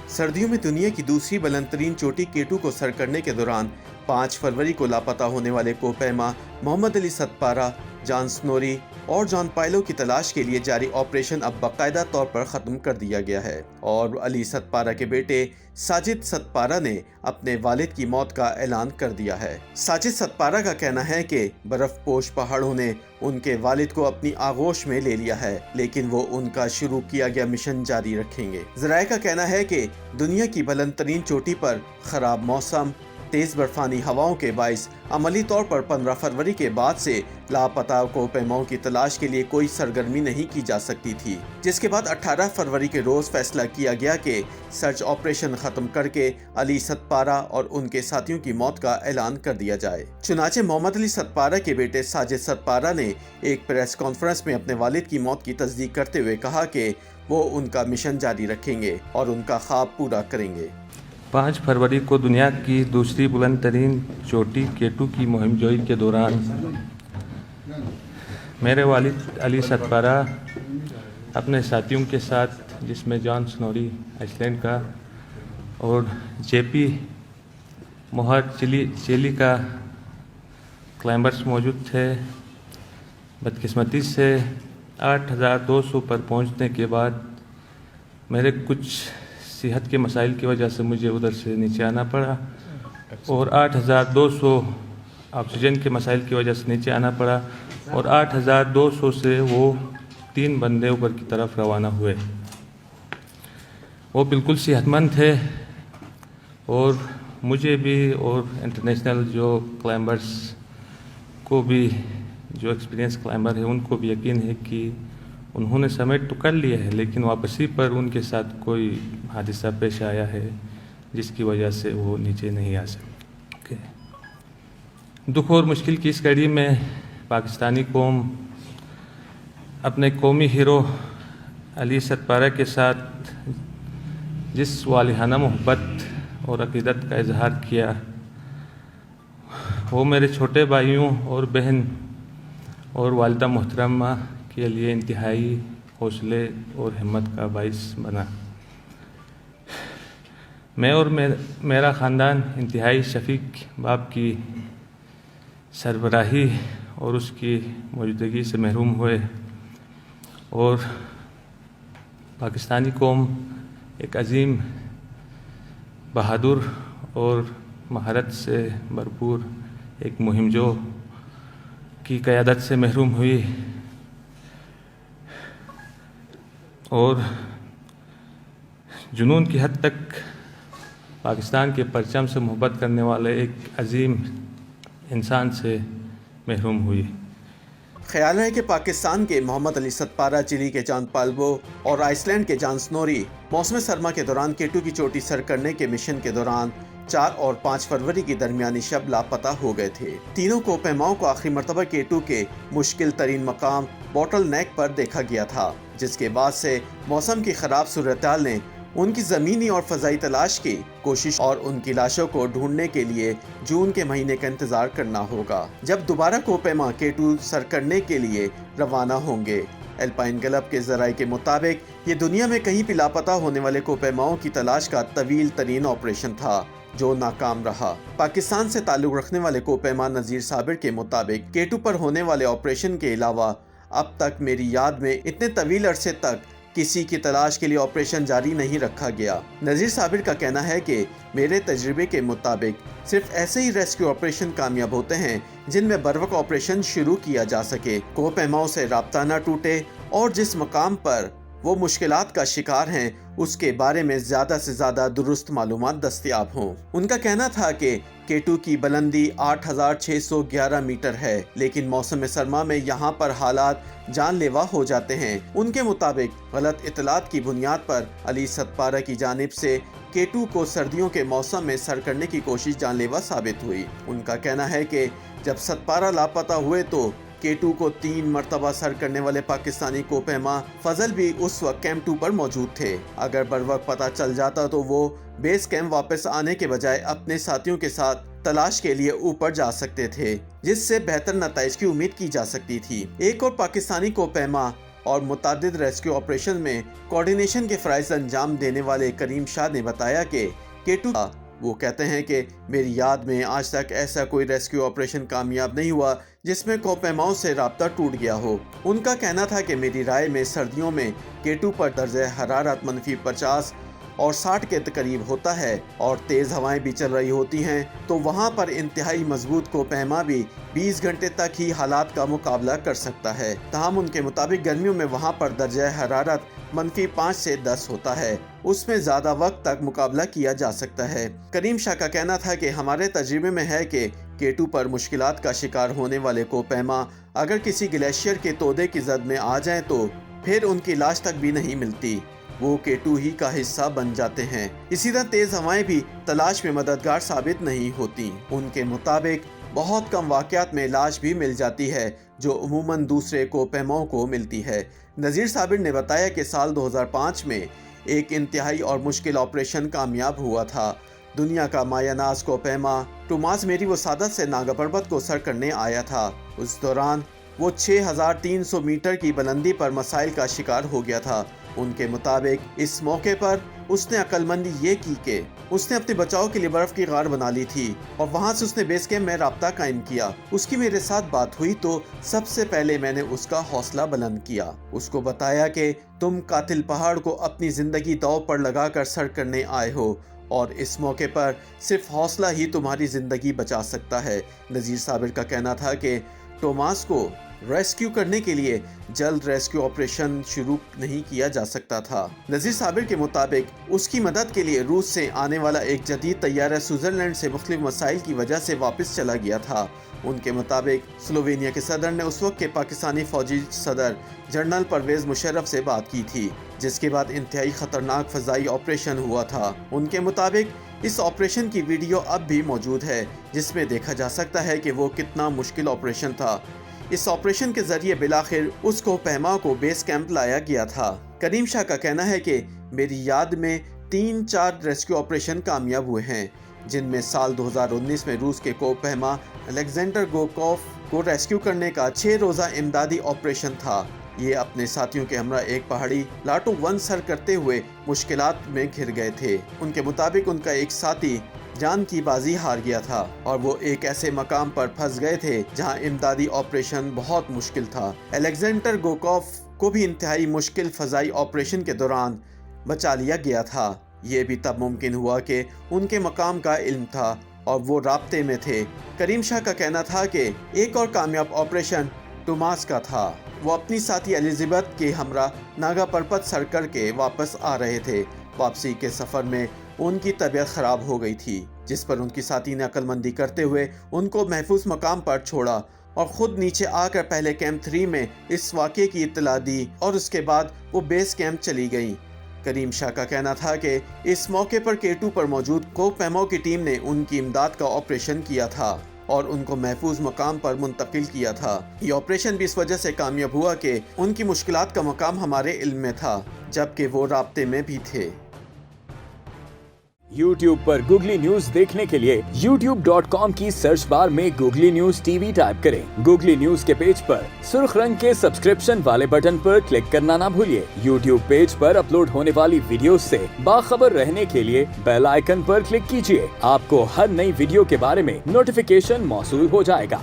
सर्दियों में दुनिया की दूसरी बुलंद तरीन चोटी केटू को सर करने के दौरान 5 फरवरी को लापता होने वाले कोपैमा मोहम्मद अली सतपारा, जॉन स्नोरी और जॉन पाइलो की तलाश के लिए जारी ऑपरेशन अब बाकायदा तौर पर ख़त्म कर दिया गया है और अली सतपारा के बेटे साजिद सतपारा ने अपने वालिद की मौत का ऐलान कर दिया है। साजिद सतपारा का कहना है कि बर्फ पोश पहाड़ों ने उनके वालिद को अपनी आगोश में ले लिया है, लेकिन वो उनका शुरू किया गया मिशन जारी रखेंगे। ज़राए का कहना है कि दुनिया की बुलंद तरीन चोटी पर खराब मौसम, तेज बर्फानी हवाओं के बाइस अमली तौर पर 15 फरवरी के बाद से लापता कोपैमाओं की तलाश के लिए कोई सरगर्मी नहीं की जा सकती थी, जिसके बाद 18 फरवरी के रोज फैसला किया गया कि सर्च ऑपरेशन खत्म करके अली सतपारा और उनके साथियों की मौत का ऐलान कर दिया जाए। चुनाचे मोहम्मद अली सतपारा के बेटे साजिद सतपारा ने एक प्रेस कॉन्फ्रेंस में अपने वालिद की मौत की तस्दीक करते हुए कहा कि वो उनका मिशन जारी रखेंगे और उनका ख्वाब पूरा करेंगे। 5 फरवरी को दुनिया की दूसरी बुलंद तरीन चोटी केटू की मुहिम जोई के दौरान मेरे वालिद अली सतपारा अपने साथियों के साथ, जिसमें जॉन स्नोरी आइसलैंड का और जेपी मोहर चिली का क्लाइंबर्स मौजूद थे। बदकिस्मती से 8200 पर पहुंचने के बाद मेरे कुछ सेहत के मसाइल की वजह से मुझे उधर से नीचे आना पड़ा और 8200 ऑक्सीजन के मसाइल की वजह से नीचे आना पड़ा और 8200 से वो 3 बंदे ऊपर की तरफ रवाना हुए। वो बिल्कुल सेहतमंद थे और मुझे भी और इंटरनेशनल जो क्लाइंबर्स को भी, जो एक्सपीरियंस क्लाइंबर है, उनको भी यकीन है कि उन्होंने समेट तो कर लिया है, लेकिन वापसी पर उनके साथ कोई हादसा पेश आया है जिसकी वजह से वो नीचे नहीं आ सके। दुख और मुश्किल की इस घड़ी में पाकिस्तानी कौम अपने कौमी हीरो अली सतपारा के साथ जिस वालिहाना मोहब्बत और अक़ीदत का इजहार किया, वो मेरे छोटे भाइयों और बहन और वालिदा मोहतरमा के लिए इंतहाई हौसले और हिम्मत का बाइस बना। मैं और मेरा ख़ानदान इंतहाई शफीक बाप की सरबराही और उसकी मौजूदगी से महरूम हुए और पाकिस्तानी कौम एक अजीम, बहादुर और महारत से भरपूर एक मुहिमजो की क़यादत से महरूम हुई और जुनून की हद तक पाकिस्तान के परचम से मोहब्बत करने वाले एक अजीम इंसान से महरूम हुई। ख्याल है कि पाकिस्तान के मोहम्मद अली सतपारा, चिली के जॉन पाइलो और आइसलैंड के जॉन स्नोरी मौसम सरमा के दौरान केटू की चोटी सर करने के मिशन के दौरान 4 और 5 फरवरी की दरमियानी शब लापता हो गए थे। तीनों कोपैमाओं को आखिरी मरतबा केटू के मुश्किल तरीन मकाम बॉटल नेक पर देखा गया था, जिसके बाद से मौसम की खराब सूरत-ए-हाल ने उनकी ज़मीनी और फ़ज़ाई तलाश की कोशिश और उनकी लाशों को ढूंढने के लिए जून के महीने का इंतज़ार करना होगा, जब दोबारा कोपैमा केटू सर करने के लिए रवाना होंगे। एल्पाइन गलब के ज़राए के मुताबिक ये दुनिया में कहीं भी लापता होने वाले कोपैमाओं की तलाश का तवील तरीन ऑपरेशन था जो नाकाम रहा। पाकिस्तान से ताल्लुक़ रखने वाले कोपैमा नज़ीर साबिर के मुताबिक केटू पर होने वाले ऑपरेशन के अलावा अब तक मेरी याद में इतने तवील अरसे तक किसी की तलाश के लिए ऑपरेशन जारी नहीं रखा गया। नज़ीर साबिर का कहना है कि मेरे तजुर्बे के मुताबिक सिर्फ ऐसे ही रेस्क्यू ऑपरेशन कामयाब होते हैं जिनमें बर्वक ऑपरेशन शुरू किया जा सके, कोपैमाओं से राब्ता न टूटे और जिस मकाम पर वो मुश्किलात का शिकार हैं उसके बारे में ज़्यादा से ज़्यादा दुरुस्त मालूमात दस्तयाब हों। उनका कहना था कि केटू की बुलंदी 8611 मीटर है, लेकिन मौसम सरमा में यहाँ पर हालात जानलेवा हो जाते हैं। उनके मुताबिक गलत इतलात की बुनियाद पर अली सतपारा की जानिब से केटू को सर्दियों के मौसम में सर करने की कोशिश जानलेवा साबित हुई। उनका कहना है कि जब सतपारा लापता हुए तो केटू को 3 मरतबा सर करने वाले पाकिस्तानी कोपैमा फजल भी उस वक्त कैंप 2 पर मौजूद थे। अगर बर वक्त पता चल जाता तो वो बेस कैंप वापस आने के बजाय अपने साथियों के साथ तलाश के लिए ऊपर जा सकते थे, जिससे बेहतर नताइज की उम्मीद की जा सकती थी। एक और पाकिस्तानी कोपैमा اور متعدد ریسکیو آپریشن میں کوارڈینیشن کے فرائض انجام دینے والے کریم شاہ نے بتایا کہ K2 وہ کہتے ہیں کہ میری یاد میں آج تک ایسا کوئی ریسکیو آپریشن کامیاب نہیں ہوا جس میں کوپیماؤں سے رابطہ ٹوٹ گیا ہو۔ ان کا کہنا تھا کہ میری رائے میں سردیوں میں K2 پر درجہ حرارت -50 اور 60 کے قریب ہوتا ہے اور تیز ہوائیں بھی چل رہی ہوتی ہیں تو وہاں پر انتہائی مضبوط کوپیما بھی 20 گھنٹے تک ہی حالات کا مقابلہ کر سکتا ہے۔ تاہم ان کے مطابق گرمیوں میں وہاں پر درجہ حرارت -5 سے 10 ہوتا ہے، اس میں زیادہ وقت تک مقابلہ کیا جا سکتا ہے۔ کریم شاہ کا کہنا تھا کہ ہمارے تجربے میں ہے کہ K2 پر مشکلات کا شکار ہونے والے کوپیما اگر کسی گلیشیئر کے تودے کی زد میں آ جائیں تو پھر ان کی لاش تک بھی نہیں ملتی، وہ K2 ہی کا حصہ بن جاتے ہیں۔ اسی طرح تیز ہوائیں بھی تلاش میں مددگار ثابت نہیں ہوتی۔ ان کے مطابق بہت کم واقعات میں لاش بھی مل جاتی ہے جو عموماً دوسرے کوپیماؤں کو ملتی ہے۔ نذیر صابر نے بتایا کہ سال 2005 میں ایک انتہائی اور مشکل آپریشن کامیاب ہوا تھا۔ دنیا کا مایہ ناز کوپیما ٹوماس میری وسادت سے ناگا پربت کو سر کرنے آیا تھا۔ اس دوران وہ 6300 میٹر کی بلندی پر مسائل کا شکار ہو گیا تھا۔ ان کے مطابق اس موقع پر اس نے عقل مندی یہ کی کہ اس نے اپنے بچاؤ کے لیے برف کی غار بنا لی تھی اور وہاں سے اس نے بیس کیمپ میں رابطہ قائم کیا۔ اس کی میرے ساتھ بات ہوئی تو سب سے پہلے میں نے اس کا حوصلہ بلند کیا، اس کو بتایا کہ تم قاتل پہاڑ کو اپنی زندگی داؤ پر لگا کر سر کرنے آئے ہو اور اس موقع پر صرف حوصلہ ہی تمہاری زندگی بچا سکتا ہے۔ نذیر صابر کا کہنا تھا کہ ٹوماس کو ریسکیو کرنے کے لیے جلد ریسکیو آپریشن شروع نہیں کیا جا سکتا تھا۔ نذیر صابر کے مطابق اس کی مدد کے لیے روس سے آنے والا ایک جدید طیارہ سوئٹزرلینڈ سے مختلف مسائل کی وجہ سے واپس چلا گیا تھا۔ ان کے مطابق سلووینیا کے صدر نے اس وقت کے پاکستانی فوجی صدر جنرل پرویز مشرف سے بات کی تھی، جس کے بعد انتہائی خطرناک فضائی آپریشن ہوا تھا۔ ان کے مطابق اس آپریشن کی ویڈیو اب بھی موجود ہے جس میں دیکھا جا سکتا ہے کہ وہ کتنا مشکل آپریشن تھا۔ اس آپریشن کے ذریعے بالآخر اس کوپیما کو بیس کیمپ لایا گیا تھا۔ کریم شاہ کا کہنا ہے کہ میری یاد میں 3-4 ریسکیو آپریشن کامیاب ہوئے ہیں، جن میں سال 2019 میں روس کے کوپیما الیگزینڈر گورکوف کو ریسکیو کرنے کا 6 روزہ امدادی آپریشن تھا۔ یہ اپنے ساتھیوں کے ہمراہ ایک پہاڑی لاٹو 1 سر کرتے ہوئے مشکلات میں گھر گئے تھے۔ ان کے مطابق ان کا ایک ساتھی جان کی بازی ہار گیا تھا اور وہ ایک ایسے مقام پر پھنس گئے تھے جہاں امدادی آپریشن بہت مشکل تھا۔ الیگزینڈر گورکوف کو بھی انتہائی مشکل فضائی آپریشن کے دوران بچا لیا گیا تھا۔ یہ بھی تب ممکن ہوا کہ ان کے مقام کا علم تھا اور وہ رابطے میں تھے۔ کریم شاہ کا کہنا تھا کہ ایک اور کامیاب آپریشن ٹوماس کا تھا۔ وہ اپنی ساتھی الیزابتھ کے ہمراہ ناگا پربت سر کر کے واپس آ رہے تھے۔ واپسی کے سفر میں ان کی طبیعت خراب ہو گئی تھی، جس پر ان کی ساتھی نے عقل مندی کرتے ہوئے ان کو محفوظ مقام پر چھوڑا اور خود نیچے آ کر پہلے کیمپ 3 میں اس واقعے کی اطلاع دی اور اس کے بعد وہ بیس کیمپ چلی گئیں۔ کریم شاہ کا کہنا تھا کہ اس موقع پر K2 پر موجود کوپیماؤں کی ٹیم نے ان کی امداد کا آپریشن کیا تھا اور ان کو محفوظ مقام پر منتقل کیا تھا۔ یہ آپریشن بھی اس وجہ سے کامیاب ہوا کہ ان کی مشکلات کا مقام ہمارے علم میں تھا، جبکہ وہ رابطے میں بھی تھے۔ YouTube پر گوگلی نیوز دیکھنے کے لیے youtube.com کی سرچ بار میں googly news T V type کریں۔ گوگلی نیوز کے پیج پر سرخ رنگ کے سبسکرپشن والے بٹن پر کلک کرنا نہ بھولیے۔ YouTube پیج پر اپلوڈ ہونے والی ویڈیوز سے باخبر رہنے کے لیے بیل آئیکن پر کلک کیجیے۔ آپ کو ہر نئی ویڈیو کے بارے میں نوٹیفیکیشن موصول ہو جائے گا۔